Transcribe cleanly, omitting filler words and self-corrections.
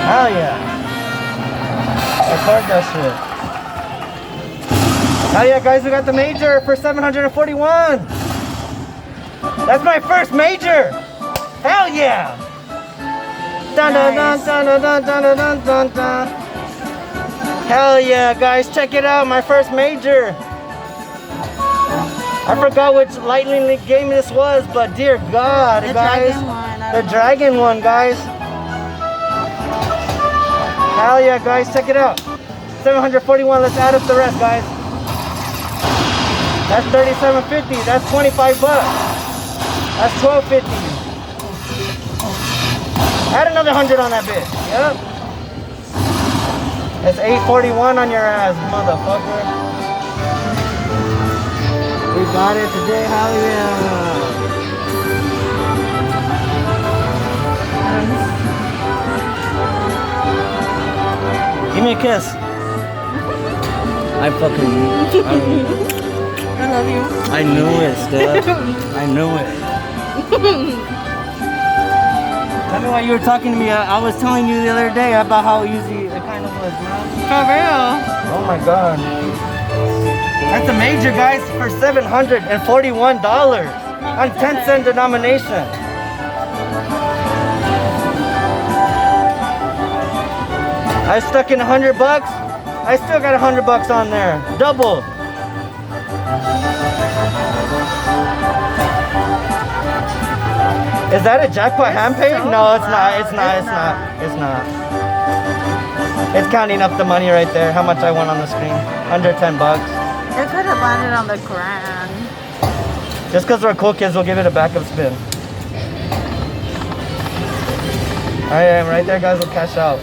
Hell yeah. Record that shit. Hell yeah, guys, we got the major for 741. That's my first major. Hell yeah. Dun, dun, dun, dun, dun, dun, dun, dun, dun, dun. Hell yeah, guys, check it out, my first major. I forgot which Lightning League game this was, but dear God, The guys. dragon one. The dragon one, guys. Hell yeah, guys, check it out. 741, let's add up the rest, guys. That's 37.50, that's 25 bucks. That's 12.50. Add another 100 on that bitch. Yep. It's 841 on your ass, motherfucker. We got it today, hell yeah. Give me a kiss. I love you. I knew it, Steph. I knew it. Tell me why you were talking to me. I was telling you the other day about how easy it kind of was, man. For real. Oh my God. That's a major, guys, for $741 on 10-cent denomination. I stuck in 100 bucks. I still got 100 bucks on there. Double. Is that a jackpot hand pay? No, it's not. It's not. It's not. It's not. It's counting up the money right there. How much I won on the screen? Under 10 bucks. It could have landed on the ground. Just because we're cool kids, we'll give it a backup spin. Alright, right there, guys. We'll cash out.